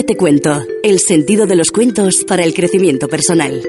que te cuento. El sentido de los cuentos para el crecimiento personal.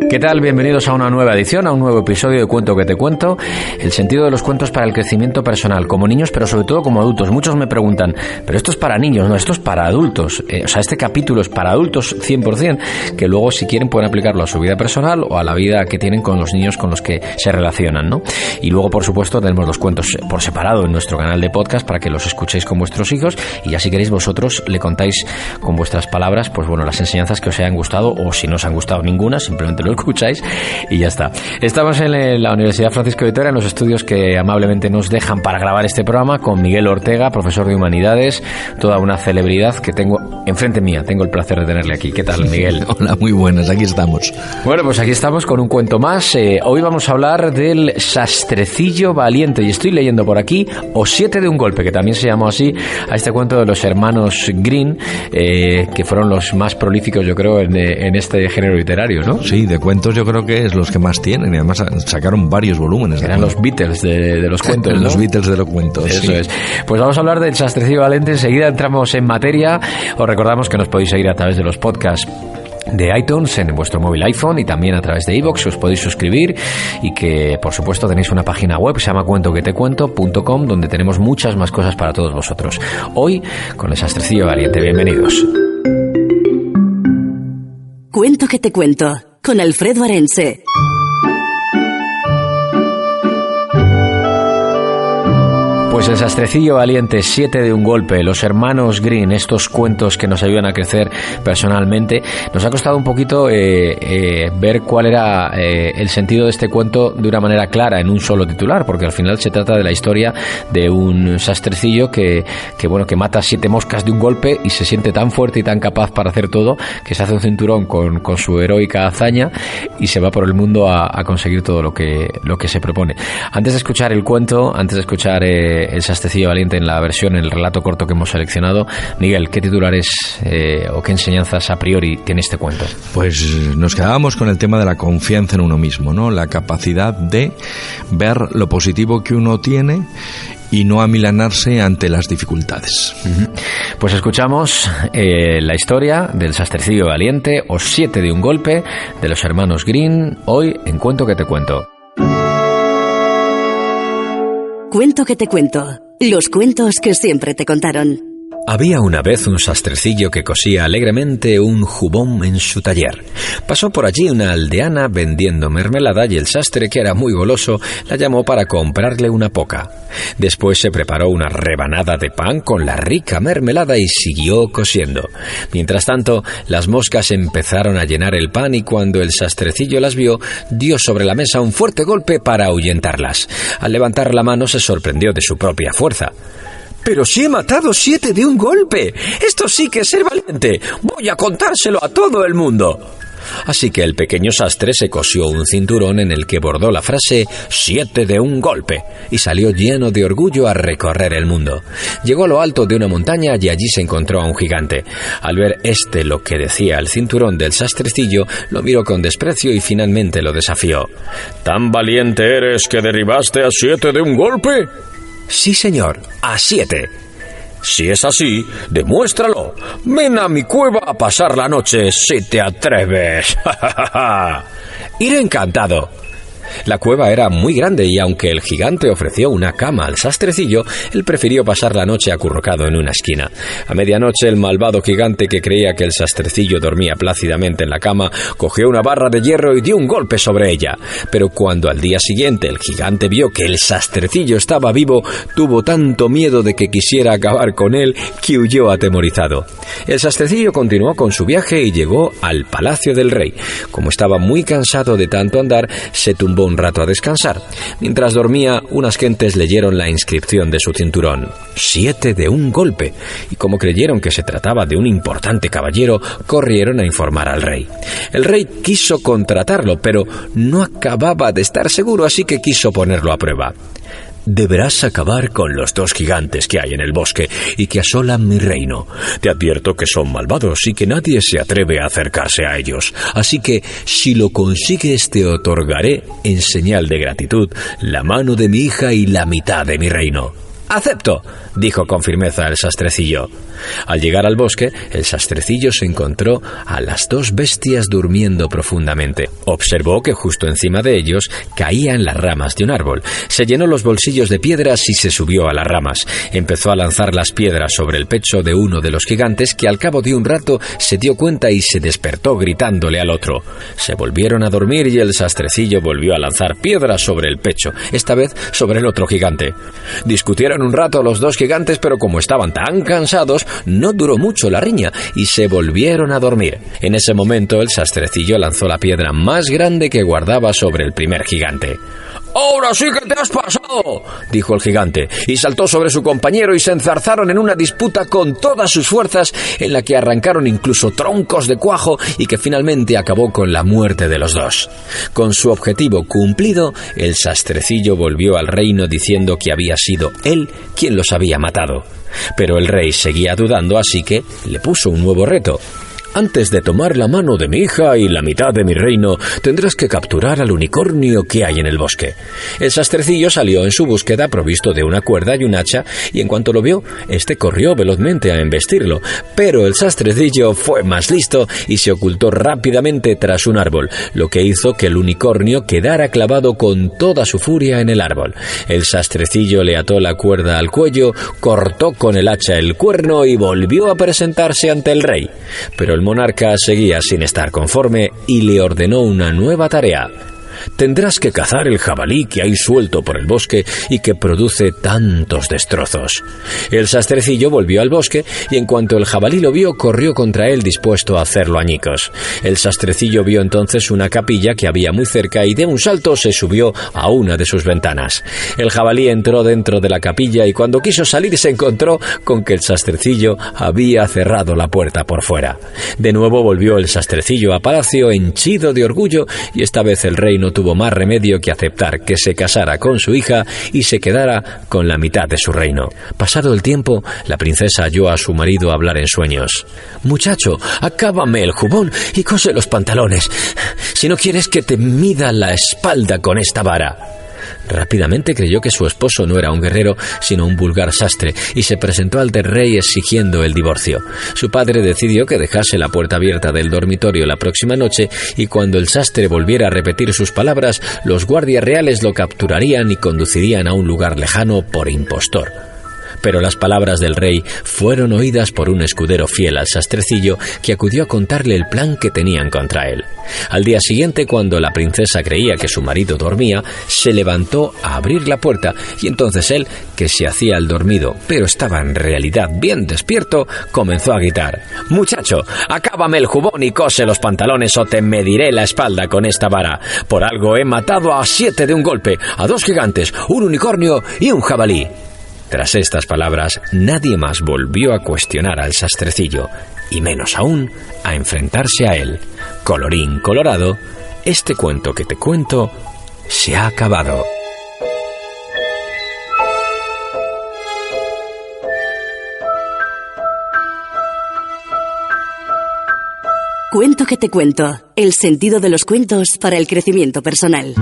¿Qué tal? Bienvenidos a una nueva edición, a un nuevo episodio de Cuento que te cuento. El sentido de los cuentos para el crecimiento personal, como niños, pero sobre todo como adultos. Muchos me preguntan, pero esto es para niños, no, esto es para adultos. Este capítulo es para adultos 100%, que luego si quieren pueden aplicarlo a su vida personal o a la vida que tienen con los niños con los que se relacionan, ¿no? Y luego, por supuesto, tenemos los cuentos por separado en nuestro canal de podcast para que los escuchéis con vuestros hijos y ya si queréis vosotros le contáis con vuestras palabras, pues bueno, las enseñanzas que os hayan gustado o si no os han gustado ninguna, simplemente lo escucháis y ya está. Estamos en la Universidad Francisco de Vitoria, en los estudios que amablemente nos dejan para grabar este programa con Miguel Ortega, profesor de Humanidades, toda una celebridad que tengo enfrente mía. Tengo el placer de tenerle aquí. ¿Qué tal, Miguel? Hola, muy buenas, aquí estamos. Bueno, pues aquí estamos con un cuento más. Hoy vamos a hablar del Sastrecillo Valiente y estoy leyendo por aquí O Siete de un Golpe, que también se llamó así a este cuento de los hermanos Green, que fueron los más prolíficos, yo creo, en este género literario, ¿no? Sí, de cuentos yo creo que es los que más tienen y además sacaron varios volúmenes. Eran los Beatles de los cuentos, ¿no? Los Beatles de los cuentos. Eso sí. es. Pues vamos a hablar del Sastrecillo Valiente. Enseguida entramos en materia. Os recordamos que nos podéis seguir a través de los podcasts de iTunes en vuestro móvil iPhone y también a través de iVoox, os podéis suscribir y que por supuesto tenéis una página web que se llama cuentoquetecuento.com donde tenemos muchas más cosas para todos vosotros. Hoy con el Sastrecillo Valiente. Bienvenidos. Cuento que te cuento con Alfredo Arense. Pues el Sastrecillo Valiente, 7 de un golpe, los hermanos Green, estos cuentos que nos ayudan a crecer personalmente. Nos ha costado un poquito ver cuál era el sentido de este cuento de una manera clara en un solo titular, porque al final se trata de la historia de un sastrecillo que mata 7 moscas de un golpe y se siente tan fuerte y tan capaz para hacer todo que se hace un cinturón con su heroica hazaña y se va por el mundo a conseguir todo lo que se propone. Antes de escuchar el cuento, antes de escuchar el Sastrecillo Valiente en la versión, en el relato corto que hemos seleccionado, Miguel, ¿qué titulares o qué enseñanzas a priori tiene este cuento? Pues nos quedábamos con el tema de la confianza en uno mismo, ¿no? La capacidad de ver lo positivo que uno tiene y no amilanarse ante las dificultades. Pues escuchamos la historia del Sastrecillo Valiente o 7 de un golpe de los hermanos Green, hoy en Cuento que te cuento. Cuento que te cuento. Los cuentos que siempre te contaron. Había una vez un sastrecillo que cosía alegremente un jubón en su taller. Pasó por allí una aldeana vendiendo mermelada y el sastre, que era muy goloso, la llamó para comprarle una poca. Después se preparó una rebanada de pan con la rica mermelada y siguió cosiendo. Mientras tanto, las moscas empezaron a llenar el pan y cuando el sastrecillo las vio, dio sobre la mesa un fuerte golpe para ahuyentarlas. Al levantar la mano se sorprendió de su propia fuerza. ¡Pero si he matado 7 de un golpe! ¡Esto sí que es ser valiente! ¡Voy a contárselo a todo el mundo! Así que el pequeño sastre se cosió un cinturón en el que bordó la frase 7 de un golpe y salió lleno de orgullo a recorrer el mundo. Llegó a lo alto de una montaña y allí se encontró a un gigante. Al ver lo que decía el cinturón del sastrecillo, lo miró con desprecio y finalmente lo desafió. ¿Tan valiente eres que derribaste a 7 de un golpe? Sí, señor, a 7. Si es así, demuéstralo. Ven a mi cueva a pasar la noche si te atreves. Iré encantado. La cueva era muy grande y aunque el gigante ofreció una cama al sastrecillo, él prefirió pasar la noche acurrucado en una esquina. A medianoche el malvado gigante, que creía que el sastrecillo dormía plácidamente en la cama, cogió una barra de hierro y dio un golpe sobre ella. Pero cuando al día siguiente el gigante vio que el sastrecillo estaba vivo, tuvo tanto miedo de que quisiera acabar con él que huyó atemorizado. El sastrecillo continuó con su viaje y llegó al palacio del rey. Como estaba muy cansado de tanto andar, se tumbó un rato a descansar. Mientras dormía, unas gentes leyeron la inscripción de su cinturón: 7 de un golpe, y como creyeron que se trataba de un importante caballero, corrieron a informar al rey. El rey quiso contratarlo, pero no acababa de estar seguro, así que quiso ponerlo a prueba. Deberás acabar con los 2 gigantes que hay en el bosque y que asolan mi reino. Te advierto que son malvados y que nadie se atreve a acercarse a ellos. Así que, si lo consigues, te otorgaré, en señal de gratitud, la mano de mi hija y la mitad de mi reino. «Acepto», dijo con firmeza el sastrecillo. Al llegar al bosque, el sastrecillo se encontró a las dos bestias durmiendo profundamente. Observó que justo encima de ellos caían las ramas de un árbol. Se llenó los bolsillos de piedras y se subió a las ramas. Empezó a lanzar las piedras sobre el pecho de uno de los gigantes, que al cabo de un rato se dio cuenta y se despertó gritándole al otro. Se volvieron a dormir y el sastrecillo volvió a lanzar piedras sobre el pecho, esta vez sobre el otro gigante. Discutieron un rato los dos gigantes, pero como estaban tan cansados, no duró mucho la riña y se volvieron a dormir. En ese momento el sastrecillo lanzó la piedra más grande que guardaba sobre el primer gigante. «¡Ahora sí que te has pasado!», dijo el gigante, y saltó sobre su compañero y se enzarzaron en una disputa con todas sus fuerzas, en la que arrancaron incluso troncos de cuajo y que finalmente acabó con la muerte de los dos. Con su objetivo cumplido, el sastrecillo volvió al reino diciendo que había sido él quien los había matado. Pero el rey seguía dudando, así que le puso un nuevo reto. «Antes de tomar la mano de mi hija y la mitad de mi reino, tendrás que capturar al unicornio que hay en el bosque». El sastrecillo salió en su búsqueda provisto de una cuerda y un hacha, y en cuanto lo vio, este corrió velozmente a embestirlo. Pero el sastrecillo fue más listo y se ocultó rápidamente tras un árbol, lo que hizo que el unicornio quedara clavado con toda su furia en el árbol. El sastrecillo le ató la cuerda al cuello, cortó con el hacha el cuerno y volvió a presentarse ante el rey. Pero el monarca seguía sin estar conforme y le ordenó una nueva tarea. «Tendrás que cazar el jabalí que hay suelto por el bosque y que produce tantos destrozos». El sastrecillo volvió al bosque y en cuanto el jabalí lo vio, corrió contra él dispuesto a hacerlo añicos. El sastrecillo vio entonces una capilla que había muy cerca y de un salto se subió a una de sus ventanas. El jabalí entró dentro de la capilla y cuando quiso salir se encontró con que el sastrecillo había cerrado la puerta por fuera. De nuevo volvió el sastrecillo a palacio henchido de orgullo y esta vez el rey no tuvo más remedio que aceptar que se casara con su hija y se quedara con la mitad de su reino. Pasado el tiempo, la princesa oyó a su marido hablar en sueños. «Muchacho, acábame el jubón y cose los pantalones, si no quieres que te mida la espalda con esta vara». Rápidamente creyó que su esposo no era un guerrero, sino un vulgar sastre, y se presentó ante el rey exigiendo el divorcio. Su padre decidió que dejase la puerta abierta del dormitorio la próxima noche, y cuando el sastre volviera a repetir sus palabras, los guardias reales lo capturarían y conducirían a un lugar lejano por impostor. Pero las palabras del rey fueron oídas por un escudero fiel al sastrecillo, que acudió a contarle el plan que tenían contra él. Al día siguiente, cuando la princesa creía que su marido dormía, se levantó a abrir la puerta y entonces él, que se hacía el dormido, pero estaba en realidad bien despierto, comenzó a gritar: «Muchacho, acábame el jubón y cose los pantalones o te mediré la espalda con esta vara. Por algo he matado a 7 de un golpe, a 2 gigantes, un unicornio y un jabalí». Tras estas palabras, nadie más volvió a cuestionar al sastrecillo, y menos aún a enfrentarse a él. Colorín colorado, este cuento que te cuento se ha acabado. Cuento que te cuento. El sentido de los cuentos para el crecimiento personal.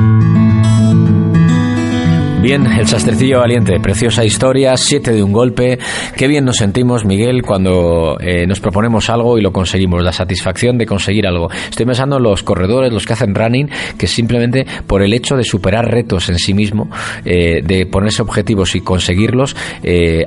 Bien, el sastrecillo valiente, preciosa historia, 7 de un golpe. Qué bien nos sentimos, Miguel, cuando nos proponemos algo y lo conseguimos, la satisfacción de conseguir algo. Estoy pensando en los corredores, los que hacen running, que simplemente por el hecho de superar retos en sí mismo, de ponerse objetivos y conseguirlos,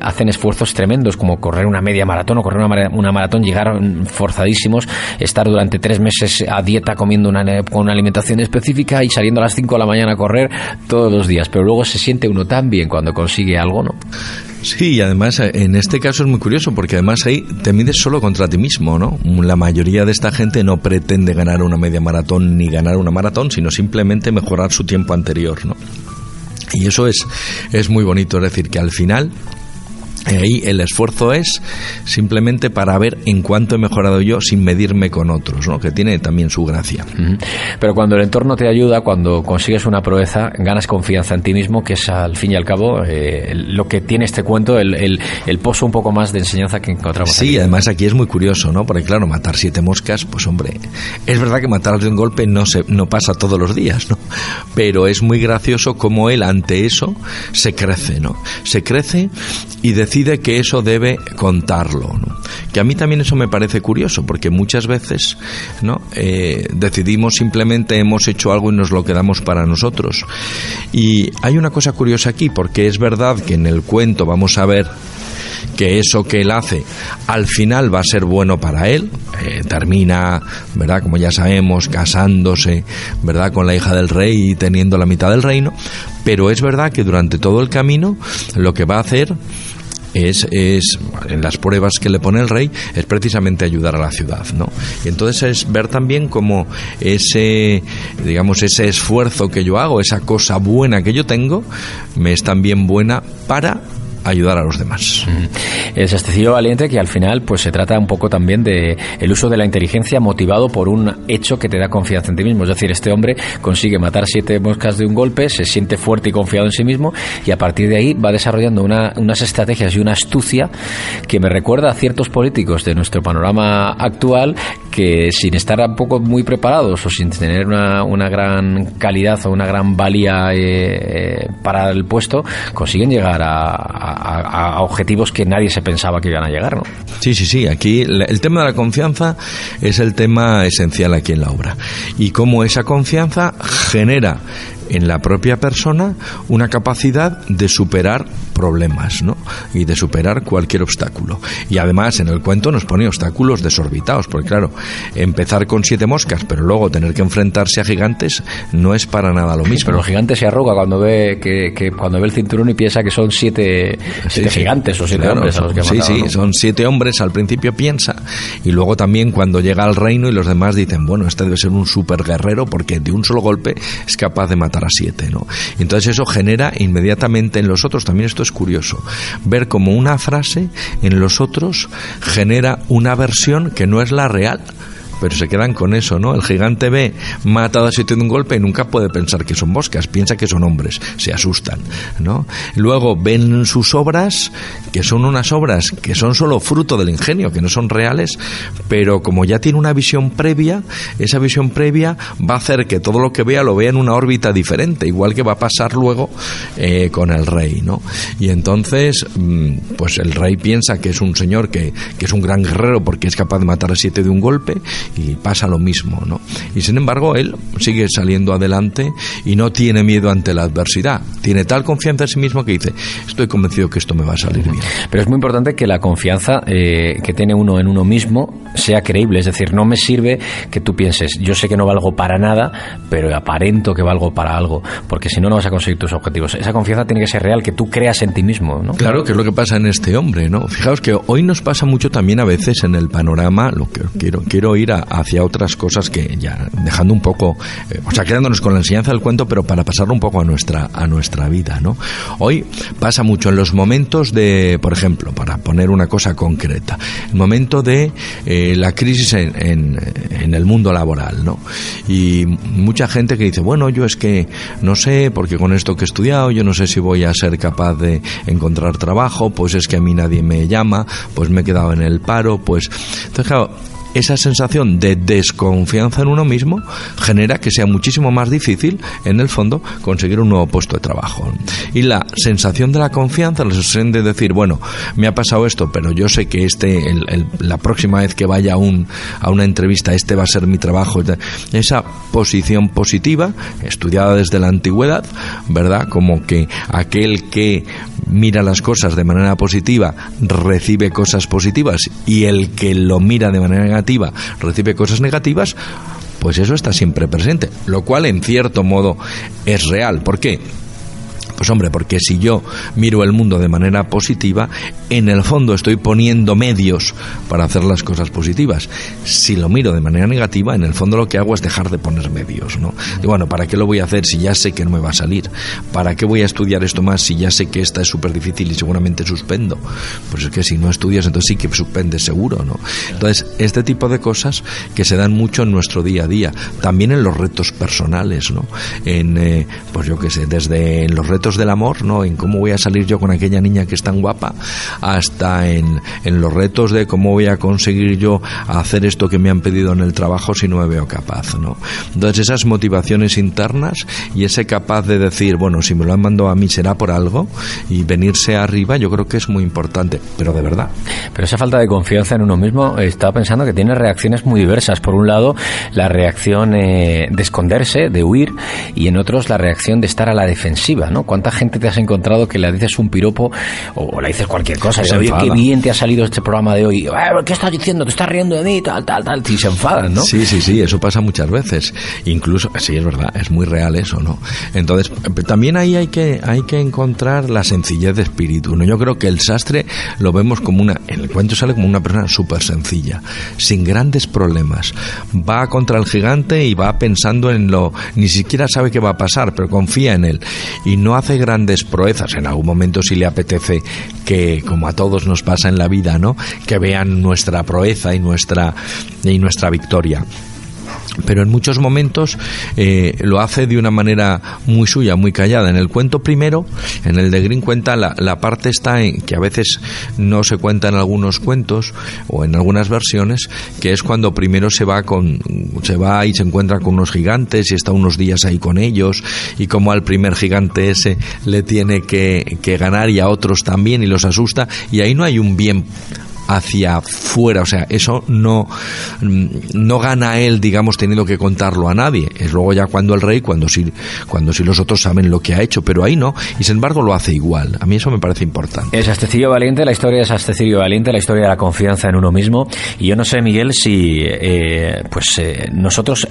hacen esfuerzos tremendos, como correr una media maratón o correr una maratón, llegar forzadísimos, estar durante 3 meses a dieta comiendo con una alimentación específica y saliendo a las 5 de la mañana a correr todos los días, pero luego se siente uno tan bien cuando consigue algo, ¿no? Sí, y además en este caso es muy curioso porque además ahí te mides solo contra ti mismo, ¿no? La mayoría de esta gente no pretende ganar una media maratón ni ganar una maratón, sino simplemente mejorar su tiempo anterior, ¿no? Y eso es muy bonito, es decir, que al final Ahí el esfuerzo es simplemente para ver en cuánto he mejorado yo sin medirme con otros, ¿no? Que tiene también su gracia. Pero cuando el entorno te ayuda, cuando consigues una proeza, ganas confianza en ti mismo, que es al fin y al cabo lo que tiene este cuento, el pozo un poco más de enseñanza que encontramos. Sí, aquí. Además aquí es muy curioso, ¿no? Porque claro, matar 7 moscas, pues hombre, es verdad que matarlas de un golpe no pasa todos los días, ¿no? Pero es muy gracioso cómo él ante eso se crece, ¿no? Se crece y decide que eso debe contarlo, ¿no? Que a mí también eso me parece curioso, porque muchas veces, ¿no? Decidimos simplemente hemos hecho algo y nos lo quedamos para nosotros. Y hay una cosa curiosa aquí, porque es verdad que en el cuento vamos a ver que eso que él hace al final va a ser bueno para él, termina, ¿verdad?, como ya sabemos, casándose, ¿verdad?, con la hija del rey y teniendo la mitad del reino, pero es verdad que durante todo el camino lo que va a hacer es en las pruebas que le pone el rey, es precisamente ayudar a la ciudad, ¿no? Y entonces es ver también como ese esfuerzo que yo hago, esa cosa buena que yo tengo, me es también buena para ayudar a los demás. El sastrecillo valiente, que al final pues se trata un poco también de el uso de la inteligencia motivado por un hecho que te da confianza en ti mismo. Es decir, este hombre consigue matar 7 moscas de un golpe, se siente fuerte y confiado en sí mismo, y a partir de ahí va desarrollando unas estrategias y una astucia que me recuerda a ciertos políticos de nuestro panorama actual que, sin estar tampoco muy preparados o sin tener una gran calidad o una gran valía para el puesto, consiguen llegar a objetivos que nadie se pensaba que iban a llegar, ¿no? Sí. Aquí el tema de la confianza es el tema esencial aquí en la obra. Y cómo esa confianza genera en la propia persona una capacidad de superar problemas, ¿no? Y de superar cualquier obstáculo. Y además en el cuento nos pone obstáculos desorbitados, porque claro, empezar con 7 moscas, pero luego tener que enfrentarse a gigantes no es para nada lo mismo. Pero el gigante se arruga cuando ve cuando ve el cinturón y piensa que son 7 gigantes o 7 hombres a los que ha matado, ¿no? Son 7 hombres, al principio piensa, y luego también cuando llega al reino y los demás dicen, bueno, este debe ser un super guerrero porque de un solo golpe es capaz de matar a 7, ¿no? Y entonces eso genera inmediatamente en los otros, también esto es curioso, ver como una frase en los otros genera una versión que no es la real, pero se quedan con eso, ¿no? El gigante ve matado a 7 de un golpe y nunca puede pensar que son moscas, piensa que son hombres, se asustan, ¿no? Luego ven sus obras, que son unas obras que son solo fruto del ingenio, que no son reales, pero como ya tiene una visión previa, esa visión previa va a hacer que todo lo que vea lo vea en una órbita diferente, igual que va a pasar luego con el rey, ¿no? Y entonces, pues el rey piensa que es un señor que es un gran guerrero porque es capaz de matar a 7 de un golpe, y pasa lo mismo, ¿no? Y sin embargo él sigue saliendo adelante y no tiene miedo ante la adversidad, tiene tal confianza en sí mismo que dice, estoy convencido que esto me va a salir bien. Pero es muy importante que la confianza que tiene uno en uno mismo sea creíble, es decir, no me sirve que tú pienses, yo sé que no valgo para nada, pero aparento que valgo para algo, porque si no, no vas a conseguir tus objetivos. Esa confianza tiene que ser real, que tú creas en ti mismo, ¿no? Claro, que es lo que pasa en este hombre, ¿no? Fijaos que hoy nos pasa mucho también a veces en el panorama, lo que quiero ir hacia otras cosas que ya dejando un poco, quedándonos con la enseñanza del cuento, pero para pasarlo un poco a nuestra vida, ¿no? Hoy pasa mucho en los momentos de, por ejemplo, para poner una cosa concreta, el momento de la crisis en el mundo laboral, ¿no? Y mucha gente que dice, bueno, yo es que no sé, porque con esto que he estudiado, yo no sé si voy a ser capaz de encontrar trabajo, pues es que a mí nadie me llama, pues me he quedado en el paro, pues... Entonces, claro, esa sensación de desconfianza en uno mismo genera que sea muchísimo más difícil, en el fondo, conseguir un nuevo puesto de trabajo. Y la sensación de la confianza, la sensación de decir, bueno, me ha pasado esto, pero yo sé que la próxima vez que vaya a una entrevista, este va a ser mi trabajo. Esa posición positiva, estudiada desde la antigüedad, ¿verdad? Como que aquel que mira las cosas de manera positiva recibe cosas positivas, y el que lo mira de manera negativa recibe cosas negativas, pues eso está siempre presente, lo cual en cierto modo es real. ¿Por qué? Pues hombre, porque si yo miro el mundo de manera positiva, en el fondo estoy poniendo medios para hacer las cosas positivas. Si lo miro de manera negativa, en el fondo lo que hago es dejar de poner medios, ¿no? Y bueno, ¿para qué lo voy a hacer si ya sé que no me va a salir? ¿Para qué voy a estudiar esto más si ya sé que esta es súper difícil y seguramente suspendo? Pues es que si no estudias, entonces sí que suspendes seguro, ¿no? Entonces, este tipo de cosas que se dan mucho en nuestro día a día, también en los retos personales, ¿no? Pues yo qué sé, desde en los retos del amor, ¿no? En cómo voy a salir yo con aquella niña que es tan guapa, hasta en los retos de cómo voy a conseguir yo hacer esto que me han pedido en el trabajo si no me veo capaz, ¿no? Entonces esas motivaciones internas y ese capaz de decir, bueno, si me lo han mandado a mí será por algo, y venirse arriba, yo creo que es muy importante, pero de verdad. Pero esa falta de confianza en uno mismo, estaba pensando que tiene reacciones muy diversas. Por un lado, la reacción de esconderse, de huir, y en otros la reacción de estar a la defensiva, ¿no? ¿Cuánta gente te has encontrado que le dices un piropo o le dices cualquier cosa? Oye, qué bien te ha salido este programa de hoy. ¿Qué estás diciendo? ¿Te estás riendo de mí? Tal. Y se enfadan, ¿no? Sí, eso pasa muchas veces. Incluso, sí, es verdad, es muy real eso, ¿no? Entonces, también ahí hay que encontrar la sencillez de espíritu, ¿no? Yo creo que el sastre lo vemos como en el cuento sale como una persona súper sencilla, sin grandes problemas. Va contra el gigante y va pensando en ni siquiera sabe qué va a pasar, pero confía en él. Y no hace grandes proezas. En algún momento sí le apetece que, como a todos nos pasa en la vida, ¿no? Que vean nuestra proeza y nuestra victoria. Pero en muchos momentos lo hace de una manera muy suya, muy callada. En el cuento primero, en el de Grimm, cuenta la parte está en que a veces no se cuenta en algunos cuentos o en algunas versiones, que es cuando primero se va y se encuentra con unos gigantes y está unos días ahí con ellos, y como al primer gigante ese le tiene que ganar y a otros también, y los asusta, y ahí no hay un bien hacia fuera, o sea, eso no gana él, digamos, teniendo que contarlo a nadie. Es luego ya cuando el rey, cuando sí los otros saben lo que ha hecho, pero ahí no, y sin embargo lo hace igual. A mí eso me parece importante. Es Sastecillo Valiente, la historia de Sastecillo Valiente, la historia de la confianza en uno mismo. Y yo no sé, Miguel, si nosotros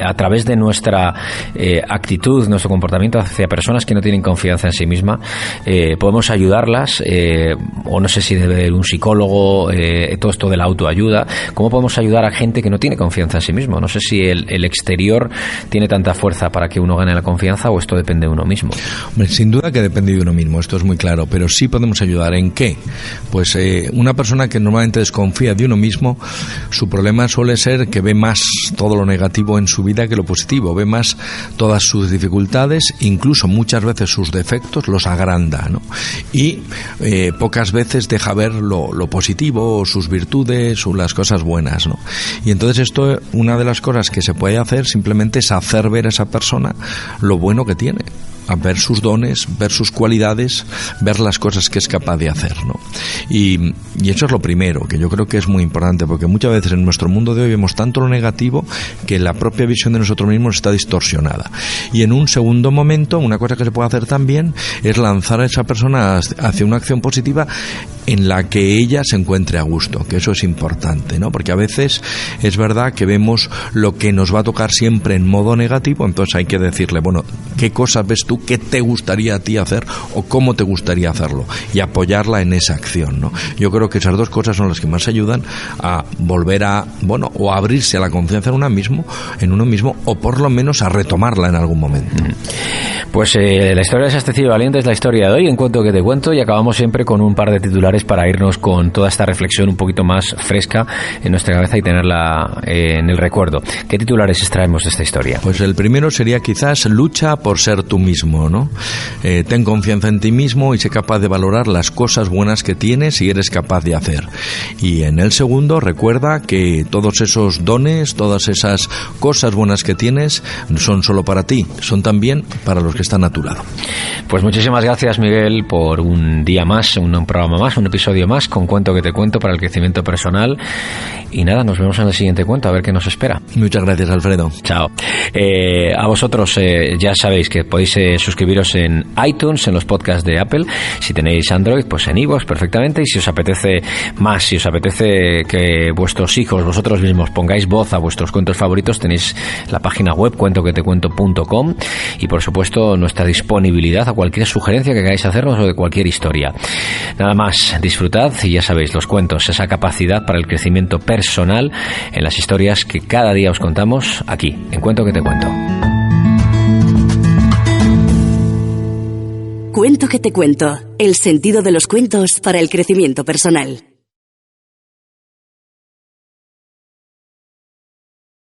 a través de nuestra actitud, nuestro comportamiento hacia personas que no tienen confianza en sí misma, podemos ayudarlas, o no sé si debe haber un psicólogo, todo esto de la autoayuda. ¿Cómo podemos ayudar a gente que no tiene confianza en sí mismo? No sé si el exterior tiene tanta fuerza para que uno gane la confianza, o esto depende de uno mismo. Hombre, sin duda que depende de uno mismo, esto es muy claro, pero sí podemos ayudar. ¿En qué? Pues una persona que normalmente desconfía de uno mismo, su problema suele ser que ve más todo lo negativo en su vida que lo positivo, ve más todas sus dificultades, incluso muchas veces sus defectos los agranda, ¿no? Y pocas veces deja ver lo positivo, o sus virtudes, o las cosas buenas, ¿no? Y entonces esto, una de las cosas que se puede hacer simplemente es hacer ver a esa persona lo bueno que tiene, a ver sus dones, ver sus cualidades, ver las cosas que es capaz de hacer, ¿no? Y eso es lo primero, que yo creo que es muy importante, porque muchas veces en nuestro mundo de hoy vemos tanto lo negativo que la propia visión de nosotros mismos está distorsionada. Y en un segundo momento, una cosa que se puede hacer también es lanzar a esa persona hacia una acción positiva en la que ella se encuentre a gusto, que eso es importante, ¿no? Porque a veces es verdad que vemos lo que nos va a tocar siempre en modo negativo, entonces hay que decirle, bueno, ¿qué cosas ves tú? ¿Qué te gustaría a ti hacer? ¿O cómo te gustaría hacerlo? Y apoyarla en esa acción, ¿no? Yo creo que esas dos cosas son las que más ayudan a volver a, o a abrirse a la confianza en uno mismo, o por lo menos a retomarla en algún momento. Pues la historia de Sastecillo Valiente es la historia de hoy, en Cuento que te cuento, y acabamos siempre con un par de titulares para irnos con toda esta reflexión un poquito más fresca en nuestra cabeza y tenerla en el recuerdo. ¿Qué titulares extraemos de esta historia? Pues el primero sería quizás lucha por ser tú mismo, ¿no? Ten confianza en ti mismo y sé capaz de valorar las cosas buenas que tienes y eres capaz de hacer. Y en el segundo, recuerda que todos esos dones, todas esas cosas buenas que tienes son solo para ti, son también para los que están a tu lado. Pues muchísimas gracias, Miguel, por un día más, un programa más, un episodio más con Cuento que te cuento para el crecimiento personal. Y nada, nos vemos en el siguiente cuento, a ver qué nos espera. Muchas gracias, Alfredo. Chao. A vosotros ya sabéis que podéis suscribiros en iTunes, en los podcasts de Apple. Si tenéis Android, pues en iVoox perfectamente. Y si os apetece más, si os apetece que vuestros hijos, vosotros mismos, pongáis voz a vuestros cuentos favoritos, tenéis la página web cuentoquetecuento.com y por supuesto nuestra disponibilidad a cualquier sugerencia que queráis hacernos o de cualquier historia. Nada más, disfrutad y ya sabéis, los cuentos, esa capacidad para el crecimiento personal en las historias que cada día os contamos aquí, en Cuento que te cuento. Cuento que te cuento, el sentido de los cuentos para el crecimiento personal.